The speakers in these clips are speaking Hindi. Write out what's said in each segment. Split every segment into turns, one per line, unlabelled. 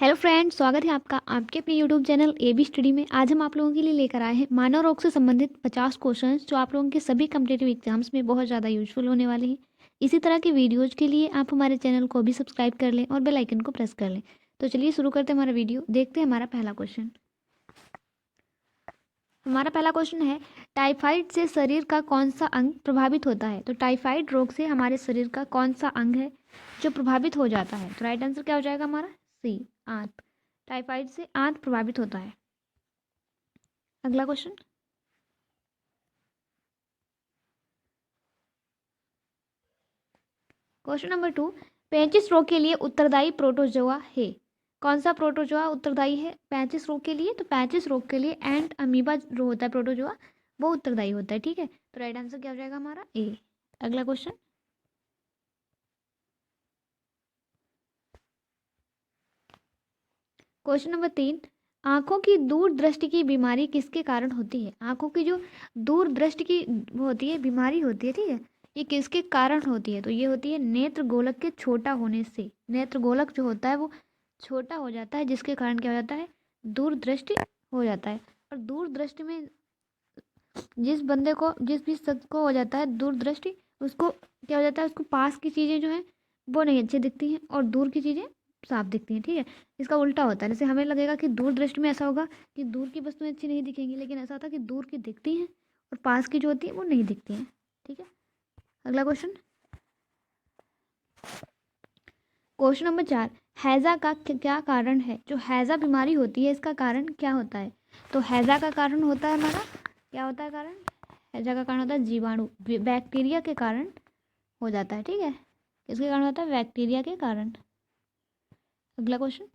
हेलो फ्रेंड्स, स्वागत है आपका आपके अपने यूट्यूब चैनल AB स्टडी में। आज हम आप लोगों के लिए लेकर आए हैं मानव रोग से संबंधित 50 क्वेश्चंस जो आप लोगों के सभी कम्पिटेटिव एग्जाम्स में बहुत ज़्यादा यूजफुल होने वाले हैं। इसी तरह के वीडियोज़ के लिए आप हमारे चैनल को भी सब्सक्राइब कर लें और बेल आइकन को प्रेस कर लें। तो चलिए शुरू करते हैं हमारा वीडियो। देखते हैं हमारा पहला क्वेश्चन। हमारा पहला क्वेश्चन है, टाइफाइड से शरीर का कौन सा अंग प्रभावित होता है? तो टाइफाइड रोग से हमारे शरीर का कौन सा अंग है जो प्रभावित हो जाता है? तो राइट आंसर क्या हो जाएगा हमारा? सी, आंत। टाइफाइड से आंत प्रभावित होता है। अगला क्वेश्चन। क्वेश्चन नंबर 2, पेचिश रोग के लिए उत्तरदायी प्रोटोजोआ है? कौन सा प्रोटोजोआ उत्तरदायी है पेचिश रोग के लिए? तो पेचिश रोग के लिए एंड अमीबा जो होता है प्रोटोजोआ, वो उत्तरदायी होता है। ठीक है, तो राइट आंसर क्या हो जाएगा हमारा? ए। अगला क्वेश्चन। क्वेश्चन नंबर 3, आंखों की दूरदृष्टि की बीमारी किसके कारण होती है? आंखों की जो दूरदृष्टि की वो होती है, बीमारी होती है, ठीक है, ये किसके कारण होती है? तो ये होती है नेत्र गोलक के छोटा होने से। नेत्र गोलक जो होता है वो छोटा हो जाता है, जिसके कारण क्या हो जाता है? दूरदृष्टि हो जाता है। और दूरदृष्टि में जिस बंदे को, जिस भी शख्स को हो जाता है दूरदृष्टि, उसको क्या हो जाता है? उसको पास की चीज़ें जो हैं वो नहीं अच्छी दिखती हैं और दूर की चीज़ें साफ दिखती हैं। ठीक है, इसका उल्टा होता है। जैसे हमें लगेगा कि दूरदृष्टि में ऐसा होगा कि दूर की वस्तुएं अच्छी नहीं दिखेंगी, लेकिन ऐसा होता है कि दूर की दिखती हैं और पास की जो होती है वो नहीं दिखती हैं। ठीक है, अगला क्वेश्चन। क्वेश्चन नंबर 4, हैजा का क्या कारण है? जो हैजा बीमारी होती है इसका कारण क्या होता है? तो हैजा का कारण होता है हमारा, क्या होता है कारण? हैजा का कारण होता है जीवाणु, बैक्टीरिया के कारण हो जाता है। ठीक है, किसके कारण होता है? बैक्टीरिया के कारण। अगला क्वेश्चन।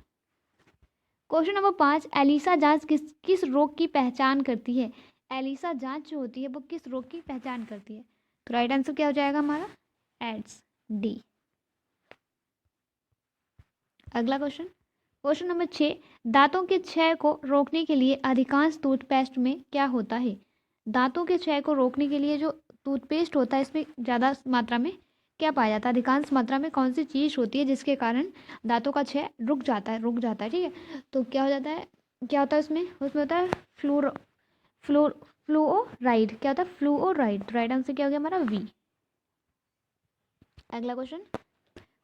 क्वेश्चन नंबर 5, एलिसा जांच किस किस रोग की पहचान करती है? एलिसा जांच जो होती है वो किस रोग की पहचान करती है? तो राइट आंसर क्या हो जाएगा हमारा? AIDS, D. अगला क्वेश्चन। क्वेश्चन नंबर 6, दांतों के क्षय को रोकने के लिए अधिकांश टूथपेस्ट में क्या होता है? दांतों के क्षय को रोकने के लिए जो टूथपेस्ट होता है इसमें ज़्यादा मात्रा में क्या पाया जाता है? अधिकांश मात्रा में कौन सी चीज़ होती है जिसके कारण दांतों का क्षय रुक जाता है? ठीक है, तो क्या हो जाता है, क्या होता है उसमें? उसमें होता है फ्लूओराइड। क्या होता है? फ्लूओराइड। राइट आंसर क्या हो गया हमारा? वी। अगला क्वेश्चन।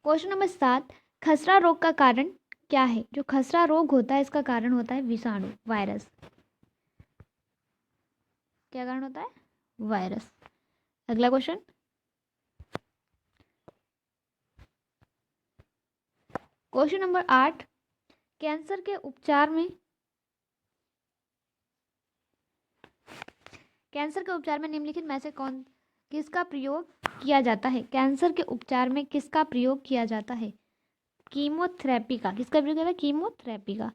क्वेश्चन नंबर 7, खसरा रोग का कारण क्या है? जो खसरा रोग होता है इसका कारण होता है विषाणु, वायरस। क्या कारण होता है? वायरस। अगला क्वेश्चन। क्वेश्चन नंबर 8, कैंसर के उपचार में निम्नलिखित में से किसका प्रयोग किया जाता है? कैंसर के उपचार में किसका प्रयोग किया जाता है? कीमोथेरेपी का। किसका प्रयोग किया जाता है? कीमोथेरेपी का।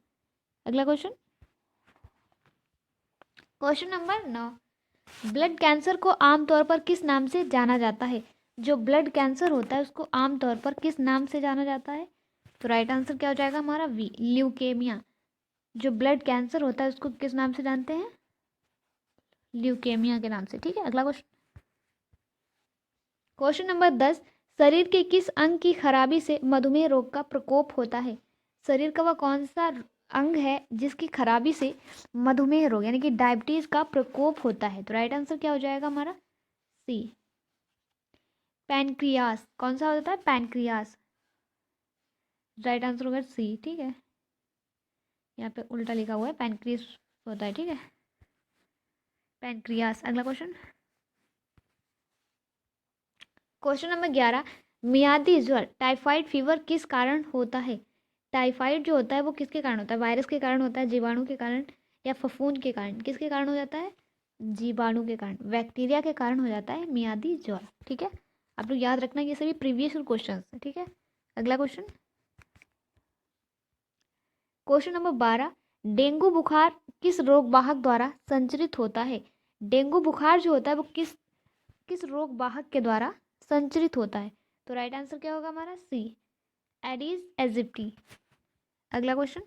अगला question. Question number 9, blood cancer को आमतौर पर किस नाम से जाना जाता है? जो ब्लड कैंसर होता है उसको आमतौर पर किस नाम से जाना जाता है? तो राइट आंसर क्या हो जाएगा हमारा? B, leukemia. जो ब्लड कैंसर होता है उसको किस नाम से जानते हैं? ल्यूकेमिया के नाम से। ठीक है, अगला क्वेश्चन। क्वेश्चन नंबर 10, शरीर के किस अंग की खराबी से मधुमेह रोग का प्रकोप होता है? शरीर का वह कौन सा अंग है जिसकी खराबी से मधुमेह रोग यानी कि डायबिटीज का प्रकोप होता है? तो राइट आंसर क्या हो जाएगा हमारा? सी, पैनक्रियास। कौन सा होता है? पैनक्रियास। राइट आंसर होगा सी। ठीक है, यहाँ पे उल्टा लिखा हुआ है, पैनक्रियास होता है। ठीक है, पैनक्रियास। अगला क्वेश्चन। क्वेश्चन नंबर 11, मियादी ज्वर टाइफाइड फीवर किस कारण होता है? टाइफाइड जो होता है वो किसके कारण होता है? वायरस के कारण होता है, जीवाणु के कारण, या फफूंद के कारण? किसके कारण हो जाता है? जीवाणु के कारण, बैक्टीरिया के कारण हो जाता है मियादी ज्वर। ठीक है, आप लोग याद रखना ये सभी प्रीवियस क्वेश्चन है। ठीक है, अगला क्वेश्चन। क्वेश्चन नंबर 12, डेंगू बुखार किस रोग वाहक द्वारा संचरित होता है? डेंगू बुखार जो होता है वो किस किस रोग वाहक के द्वारा संचरित होता है? तो राइट आंसर क्या होगा हमारा? सी, एडिस एजिप्टी। अगला क्वेश्चन।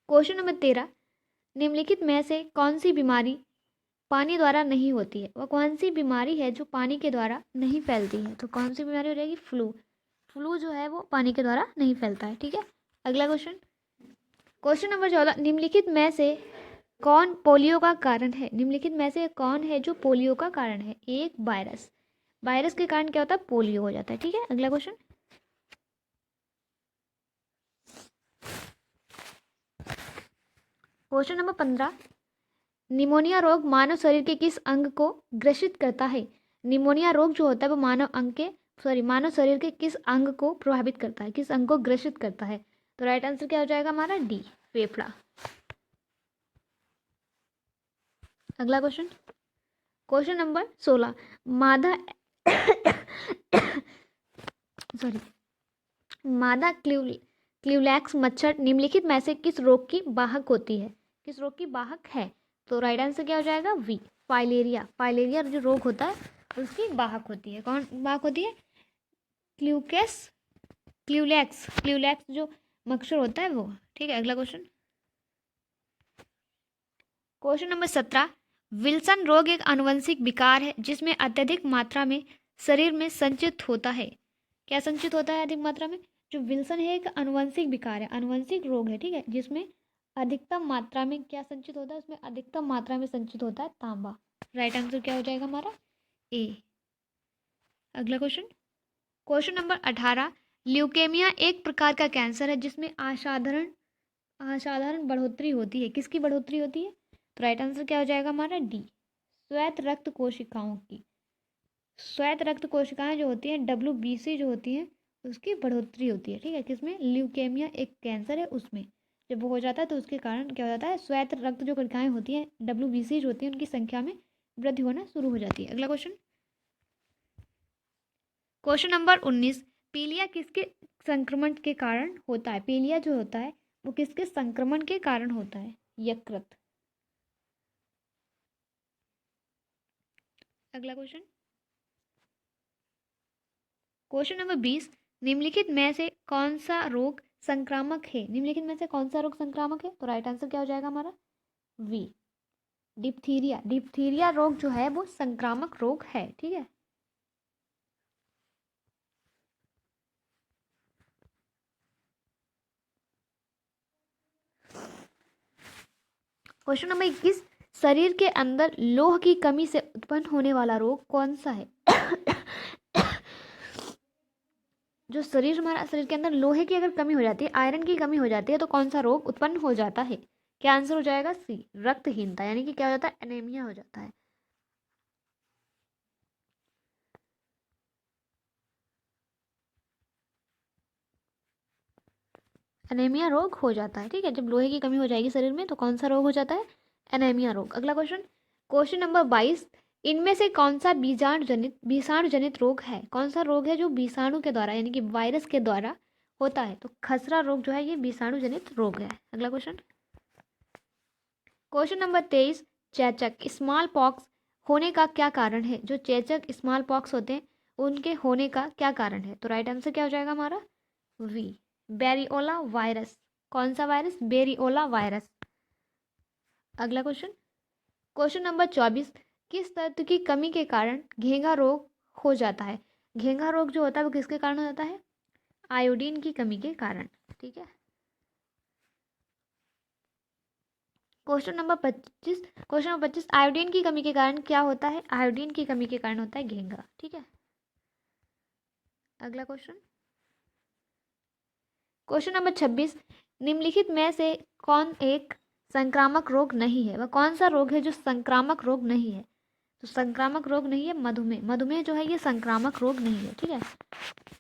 क्वेश्चन नंबर 13, निम्नलिखित में से कौन सी बीमारी पानी द्वारा नहीं होती है? वह कौन सी बीमारी है जो पानी के द्वारा नहीं फैलती है? तो कौन सी बीमारी हो जाएगी? फ्लू। फ्लू जो है वो पानी के द्वारा नहीं फैलता है। ठीक है, अगला क्वेश्चन, क्वेश्चन नंबर 14, निम्नलिखित में से कौन पोलियो का कारण है? निम्नलिखित में से कौन है जो पोलियो का कारण है? एक, वायरस। वायरस के कारण क्या होता है? पोलियो हो जाता है। ठीक है, अगला क्वेश्चन, क्वेश्चन नंबर 15, निमोनिया रोग मानव शरीर के किस अंग को ग्रसित करता है? निमोनिया रोग जो होता है वो मानव शरीर के किस अंग को प्रभावित करता है, किस अंग को ग्रसित करता है? तो राइट आंसर क्या हो जाएगा हमारा? डी, फेफड़ा। अगला क्वेश्चन, क्वेश्चन नंबर 16, मादा सॉरी मादा क्यूलैक्स मच्छर निम्नलिखित में से किस रोग की वाहक होती है? किस रोग की वाहक है? तो राइट आंसर क्या हो जाएगा? We, filaria. फाइलेरिया जो रोग होता है उसकी वाहक होती है। कौन वाहक होती है? क्यूलैक्स जो मच्छर होता है वो। ठीक है, अगला क्वेश्चन, क्वेश्चन नंबर 17, विल्सन रोग एक आनुवंशिक विकार है जिसमें अत्यधिक मात्रा में शरीर में संचित होता है। क्या संचित होता है अधिक मात्रा में? जो विल्सन है एक आनुवंशिक विकार है, आनुवंशिक रोग है। ठीक है, जिसमें अधिकतम मात्रा में क्या संचित होता है? उसमें अधिकतम मात्रा में संचित होता है तांबा। राइट आंसर क्या हो जाएगा हमारा? ए। अगला क्वेश्चन, क्वेश्चन नंबर 18, ल्यूकेमिया एक प्रकार का कैंसर है जिसमें असाधारण बढ़ोतरी होती है। किसकी बढ़ोतरी होती है? तो राइट आंसर क्या हो जाएगा हमारा? डी, श्वेत रक्त कोशिकाओं की। श्वेत रक्त कोशिकाएं जो होती हैं, WBC जो होती हैं, उसकी बढ़ोतरी होती है। ठीक है, किसमें? ल्यूकेमिया एक कैंसर है उसमें जब वो हो जाता है तो उसके कारण क्या हो जाता है? श्वेत रक्त जो कोशिकाएं होती हैं, WBC जो होती हैं, उनकी संख्या में वृद्धि होना शुरू हो जाती है। अगला क्वेश्चन, क्वेश्चन नंबर 19, पीलिया किसके संक्रमण के कारण होता है? पीलिया जो होता है वो किसके संक्रमण के कारण होता है? यकृत। अगला क्वेश्चन, क्वेश्चन नंबर 20, निम्नलिखित में से कौन सा रोग संक्रामक है? निम्नलिखित में से कौन सा रोग संक्रामक है? तो राइट आंसर क्या हो जाएगा हमारा? We, diphtheria. डिप्थीरिया रोग जो है वो संक्रामक रोग है। ठीक है, क्वेश्चन नंबर 21, शरीर के अंदर लोह की कमी से उत्पन्न होने वाला रोग कौन सा है? जो हमारा शरीर के अंदर लोहे की अगर कमी हो जाती है, आयरन की कमी हो जाती है, तो कौन सा रोग उत्पन्न हो जाता है? क्या आंसर हो जाएगा? सी, रक्तहीनता, यानी कि क्या हो जाता है? एनीमिया हो जाता है। एनीमिया रोग हो जाता है। ठीक है, जब लोहे की कमी हो जाएगी शरीर में तो कौन सा रोग हो जाता है? एनीमिया रोग। अगला क्वेश्चन, क्वेश्चन नंबर 22, इनमें से कौन सा विषाणु जनित रोग है? कौन सा रोग है जो विषाणु के द्वारा यानी कि वायरस के द्वारा होता है? तो खसरा रोग जो है ये विषाणु जनित रोग है। अगला क्वेश्चन, क्वेश्चन नंबर 23, चेचक स्मॉल पॉक्स होने का क्या कारण है? जो चेचक स्मॉल पॉक्स होते हैं उनके होने का क्या कारण है? तो राइट आंसर क्या हो जाएगा हमारा? वी, बेरियोला वायरस। कौन सा वायरस? Variola virus. अगला क्वेश्चन, क्वेश्चन नंबर 24, किस तत्व की कमी के कारण घेंघा रोग हो जाता है? घेंघा रोग जो होता है वो किसके कारण हो जाता है? आयोडीन की कमी के कारण। ठीक है, क्वेश्चन नंबर 25, आयोडीन की कमी के कारण क्या होता है? आयोडीन की कमी के कारण होता है घेंघा। ठीक है, अगला क्वेश्चन, क्वेश्चन नंबर 26, निम्नलिखित में से कौन एक संक्रामक रोग नहीं है? वह कौन सा रोग है जो संक्रामक रोग नहीं है? तो संक्रामक रोग नहीं है मधुमेह। मधुमेह जो है ये संक्रामक रोग नहीं है। ठीक है,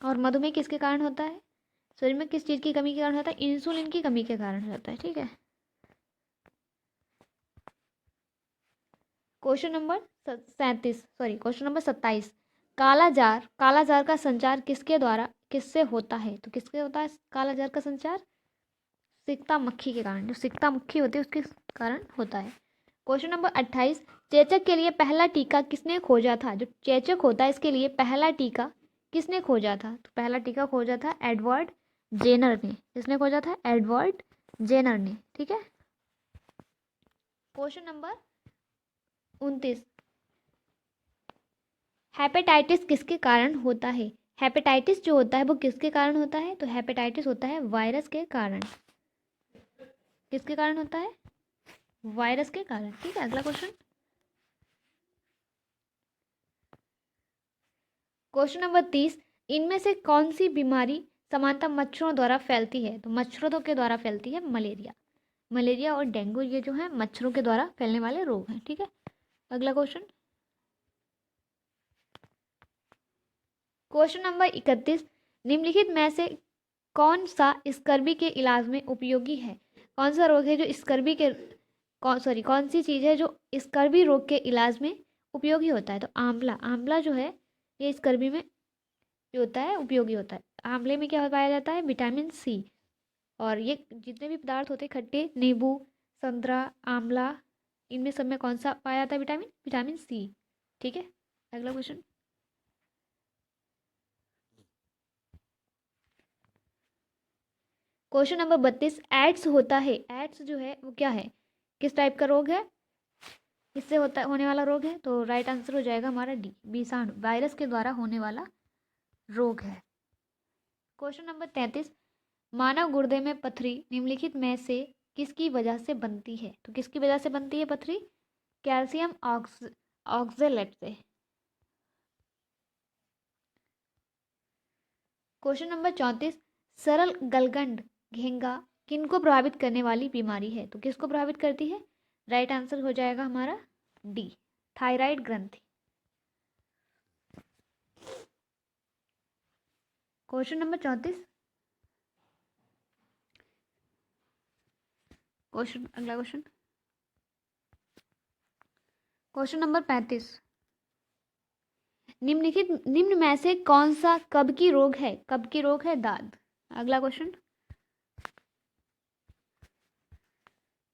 और मधुमेह किसके कारण होता है? शरीर में किस चीज़ की कमी के कारण होता है? इंसुलिन की कमी के कारण होता है। ठीक है, क्वेश्चन नंबर 27, कालाजार का संचार किससे होता है? तो किसके होता है कालाजार का संचार? सिकता मक्खी के कारण। जो सिकता मक्खी होती है उसके कारण होता है। क्वेश्चन नंबर 28, चेचक के लिए पहला टीका किसने खोजा था? जो चेचक होता है इसके लिए पहला टीका किसने खोजा था? तो पहला टीका खोजा था एडवर्ड जेनर ने। किसने खोजा था? एडवर्ड जेनर ने। ठीक है, क्वेश्चन नंबर 29, हेपेटाइटिस किसके कारण होता है? हेपेटाइटिस जो होता है वो किसके कारण होता है? तो हेपेटाइटिस होता है वायरस के कारण। किसके कारण होता है? वायरस के कारण। ठीक है, अगला क्वेश्चन। क्वेश्चन नंबर 30, इनमें से कौन सी बीमारी सामान्यतः मच्छरों द्वारा फैलती है? तो मच्छरों के द्वारा फैलती है मलेरिया। मलेरिया और डेंगू ये जो है मच्छरों के द्वारा फैलने वाले रोग हैं। ठीक है, अगला क्वेश्चन। क्वेश्चन नंबर 31, निम्नलिखित में से कौन सा स्कर्वी के इलाज में उपयोगी है? कौन सा रोग है जो स्कर्वी के कौन सी चीज़ है जो स्कर्वी रोग के इलाज में उपयोगी होता है? तो आंवला। आंवला जो है ये स्कर्वी में जो होता है उपयोगी होता है। आंवले में क्या पाया जाता है? Vitamin C. और ये जितने भी पदार्थ होते हैं खट्टे, नींबू, संतरा, आंवला, इनमें सब में कौन सा पाया जाता है विटामिन? Vitamin C. ठीक है, अगला क्वेश्चन। क्वेश्चन नंबर 32, एड्स होता है। एड्स जो है वो क्या है? किस टाइप का रोग है? किससे होने वाला रोग है? तो राइट आंसर हो जाएगा हमारा डी, विषाणु, वायरस के द्वारा होने वाला रोग है। क्वेश्चन नंबर 33, मानव गुर्दे में पथरी निम्नलिखित में से किसकी वजह से बनती है? तो किसकी वजह से बनती है पथरी? कैल्शियम ऑक्जेलेट से। क्वेश्चन नंबर 34, सरल गलगंड घेंगा किनको प्रभावित करने वाली बीमारी है? तो किसको प्रभावित करती है? राइट आंसर हो जाएगा हमारा डी, थायराइड ग्रंथि। क्वेश्चन नंबर 34, अगला क्वेश्चन। क्वेश्चन नंबर 35, निम्न में से कौन सा कब्ज रोग है? कब्ज रोग है दाद। अगला क्वेश्चन।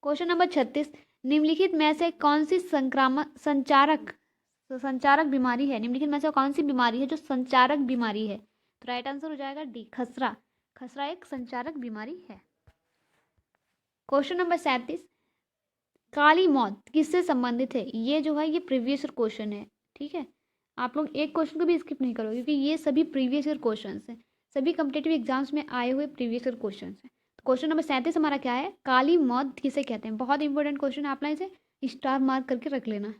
क्वेश्चन नंबर 36, निम्नलिखित में से कौन सी संचारक बीमारी है? निम्नलिखित में से कौन सी बीमारी है जो संचारक बीमारी है? तो राइट आंसर हो जाएगा डी, खसरा। खसरा एक संचारक बीमारी है। क्वेश्चन नंबर 37, काली मौत किससे संबंधित है? ये जो है ये प्रीवियस ईयर क्वेश्चन है। ठीक है, आप लोग एक क्वेश्चन को भी स्किप नहीं करो क्योंकि ये सभी प्रीवियस ईयर क्वेश्चन हैं, सभी कम्पिटेटिव एग्जाम्स में आए हुए प्रीवियस ईयर क्वेश्चन हैं। क्वेश्चन नंबर 37 हमारा क्या है? काली मौत किसे कहते हैं? बहुत इंपॉर्टेंट क्वेश्चन है, आप लोग इसे स्टार मार्क करके रख लेना।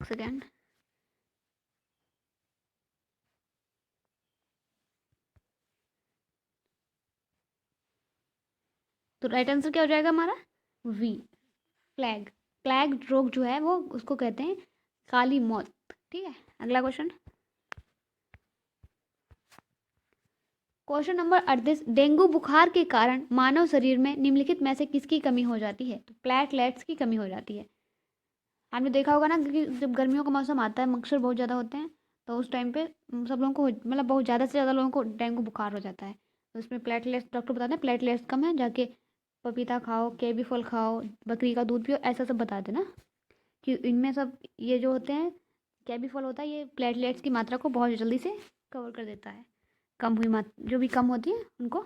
सेकेंड, तो राइट आंसर क्या हो जाएगा हमारा? We, plague. प्लेग रोग जो है वो उसको कहते हैं काली मौत। ठीक है, अगला क्वेश्चन। क्वेश्चन नंबर 38, डेंगू बुखार के कारण मानव शरीर में निम्नलिखित में से किसकी कमी हो जाती है? तो प्लेटलेट्स की कमी हो जाती है। आपने देखा होगा ना कि जब गर्मियों का मौसम आता है मच्छर बहुत ज़्यादा होते हैं तो उस टाइम पे सब लोगों को मतलब बहुत ज़्यादा से ज़्यादा लोगों को डेंगू बुखार हो जाता है। तो उसमें प्लेटलेट्स, डॉक्टर बताते हैं प्लेटलेट्स कम है, जाके पपीता खाओ, केवी फल खाओ, बकरी का दूध पियो, ऐसा सब बताते ना कि इनमें सब ये जो होते हैं केवी फल होता है ये प्लेटलेट्स की मात्रा को बहुत जल्दी से कवर कर देता है। कम हुई मात्रा जो भी कम होती है उनको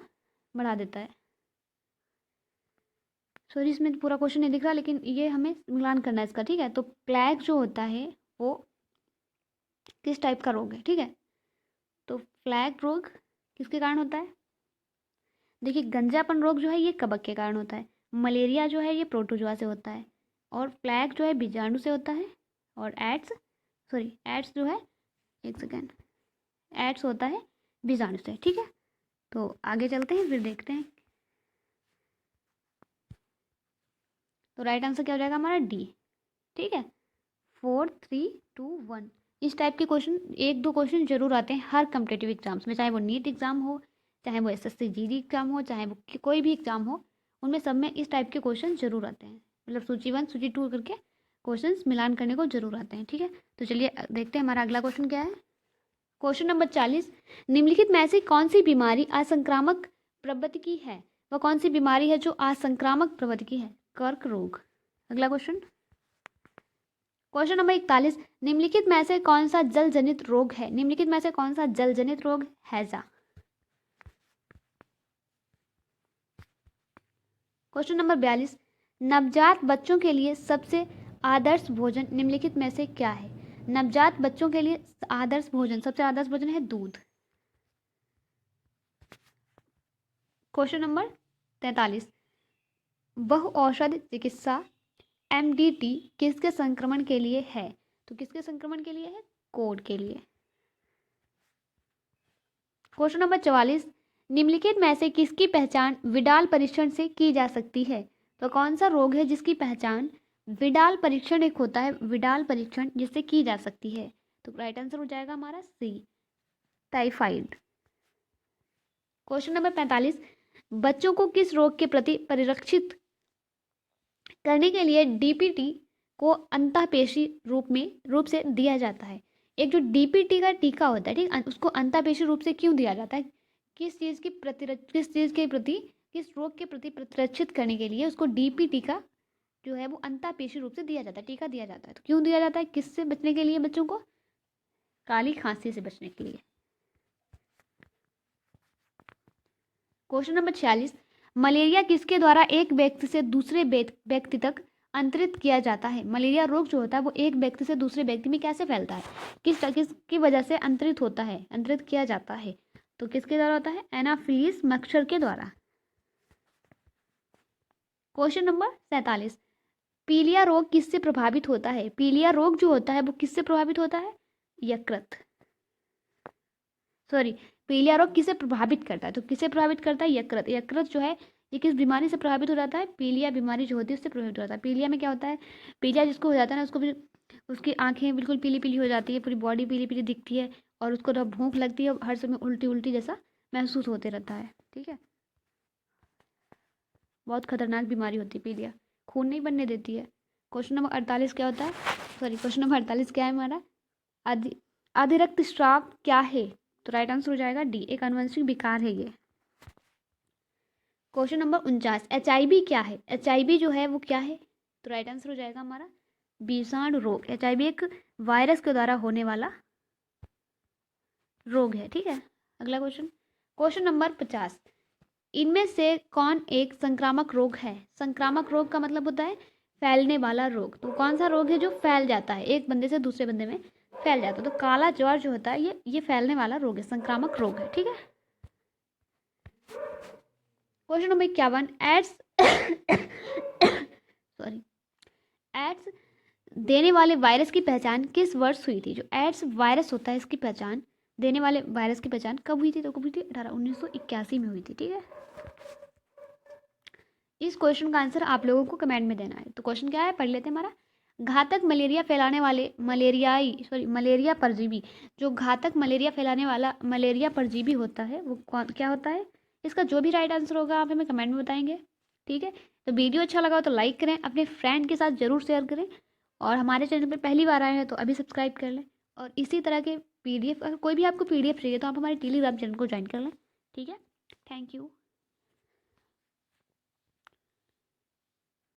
बढ़ा देता है। सॉरी इसमें पूरा क्वेश्चन नहीं दिख रहा लेकिन ये हमें मिलान करना है इसका। ठीक है, तो प्लेग जो होता है वो किस टाइप का रोग है? ठीक है, तो प्लेग रोग किसके कारण होता है? देखिए गंजापन रोग जो है ये कवक के कारण होता है, मलेरिया जो है ये प्रोटोजोआ से होता है, और प्लेग जो है बीजाणु से होता है, और एड्स जो है, एक सेकेंड, एड्स होता है बीजाणु से। ठीक है, तो आगे चलते हैं फिर देखते हैं। तो राइट आंसर क्या हो जाएगा हमारा? डी। ठीक है, 4 3 2 1। इस टाइप के क्वेश्चन एक दो क्वेश्चन जरूर आते हैं हर कम्पिटेटिव एग्जाम्स में, चाहे वो नीट एग्जाम हो, चाहे वो एसएससी जीडी एग्जाम हो, चाहे वो कोई भी एग्जाम हो, उनमें सब में इस टाइप के क्वेश्चन जरूर आते हैं। मतलब सूची 1 सूची 2 करके क्वेश्चन मिलान करने को जरूर आते हैं। ठीक है, तो चलिए देखते हैं हमारा अगला क्वेश्चन क्या है। क्वेश्चन नंबर 40, निम्नलिखित में से कौन सी बीमारी असंक्रामक प्रवृत्ति की है? वह कौन सी बीमारी है जो असंक्रामक प्रवृत्ति की है? कर्क रोग। अगला क्वेश्चन। क्वेश्चन नंबर 41, निम्नलिखित में से कौन सा जल जनित रोग है? निम्नलिखित में से कौन सा जल जनित रोग? हैजा। क्वेश्चन नंबर 42, नवजात बच्चों के लिए सबसे आदर्श भोजन निम्नलिखित में से क्या है? नवजात बच्चों के लिए आदर्श भोजन, सबसे आदर्श भोजन है दूध। क्वेश्चन नंबर 43, बहु औषधि चिकित्सा MDT किसके संक्रमण के लिए है? तो किसके संक्रमण के लिए है? कोढ़ के लिए। क्वेश्चन नंबर 44, निम्नलिखित में से किसकी पहचान विडाल परीक्षण से की जा सकती है? तो कौन सा रोग है जिसकी पहचान विडाल परीक्षण, एक होता है विडाल परीक्षण, जिससे की जा सकती है? तो राइट आंसर हो जाएगा हमारा सी, टाइफाइड। क्वेश्चन नंबर 45, बच्चों को किस रोग के प्रति परिरक्षित करने के लिए DPT को अंतःपेशी रूप से दिया जाता है? एक जो DPT का टीका होता है, ठीक, उसको अंतःपेशी रूप से क्यों दिया जाता है? किस रोग के प्रति प्रतिरक्षित करने के लिए उसको DPT का जो है वो अंतःपेशी रूप से दिया जाता है, टीका दिया जाता है। तो क्यों दिया जाता है? किससे बचने के लिए? बच्चों को काली खांसी से बचने के लिए। क्वेश्चन नंबर 46, मलेरिया किसके द्वारा एक व्यक्ति से दूसरे व्यक्ति तक अंतरित किया जाता है? मलेरिया रोग जो होता है वो एक व्यक्ति से दूसरे व्यक्ति में कैसे फैलता है? किसकी वजह से अंतरित होता है, अंतरित किया जाता है? तो किसके द्वारा होता है? एनाफिलीज मच्छर के द्वारा। क्वेश्चन नंबर 47, पीलिया रोग किससे प्रभावित होता है? पीलिया रोग जो होता है वो किससे प्रभावित होता है? यकृत, सॉरी, पीलिया रोग किसे प्रभावित करता है? तो किसे प्रभावित करता है? यकृत। यकृत जो है ये किस बीमारी से प्रभावित हो जाता है? पीलिया बीमारी जो होती है उससे प्रभावित हो जाता है। पीलिया में क्या होता है? पीलिया जिसको हो जाता है ना, उसको फिर उसकी आंखें बिल्कुल पीली पीली हो जाती है, पूरी बॉडी पीली पीली दिखती है, और उसको जब भूख लगती है हर समय उल्टी उल्टी जैसा महसूस होते रहता है। ठीक है, बहुत खतरनाक बीमारी होती है पीलिया, खून नहीं बनने देती है। क्वेश्चन नंबर 48 क्या होता है? सॉरी, क्वेश्चन नंबर 48 क्या है हमारा? अधिरक्त स्राव क्या है? तो राइट आंसर हो जाएगा डी, एक आनुवंशिक विकार है ये। क्वेश्चन नंबर 49, HIV क्या है? HIV जो है वो क्या है? तो राइट आंसर हो जाएगा हमारा विषाणु रोग। HIV एक वायरस के द्वारा होने वाला रोग है। ठीक है, अगला क्वेश्चन, क्वेश्चन नंबर 50, इनमें से कौन एक संक्रामक रोग है? संक्रामक रोग का मतलब होता है फैलने वाला रोग। तो कौन सा रोग है जो फैल जाता है, एक बंदे से दूसरे बंदे में फैल जाता है? तो काला ज्वर जो होता है ये फैलने वाला रोग है, संक्रामक रोग है। ठीक है, question number 51, AIDS sorry, AIDS देने वाले वायरस की पहचान किस वर्ष हुई थी? जो एड्स वायरस होता है इसकी पहचान, देने वाले वायरस की पहचान कब हुई थी? तो कब हुई थी? 1981 में हुई थी। ठीक है, इस क्वेश्चन का आंसर आप लोगों को कमेंट में देना है। तो क्वेश्चन क्या है, पढ़ लेते हैं हमारा। घातक मलेरिया फैलाने वाले मलेरिया परजीवी, जो घातक मलेरिया फैलाने वाला मलेरिया परजीवी होता है वो कौन क्या होता है? इसका जो भी राइट आंसर होगा आप हमें कमेंट में बताएंगे। ठीक है, तो वीडियो अच्छा लगा हो तो लाइक करें, अपने फ्रेंड के साथ ज़रूर शेयर करें, और हमारे चैनल पर पहली बार आए हैं तो अभी सब्सक्राइब कर लें। और इसी तरह के PDF, अगर कोई भी आपको PDF चाहिए तो आप हमारे टेलीग्राम चैनल को ज्वाइन कर लें। ठीक है, थैंक यू।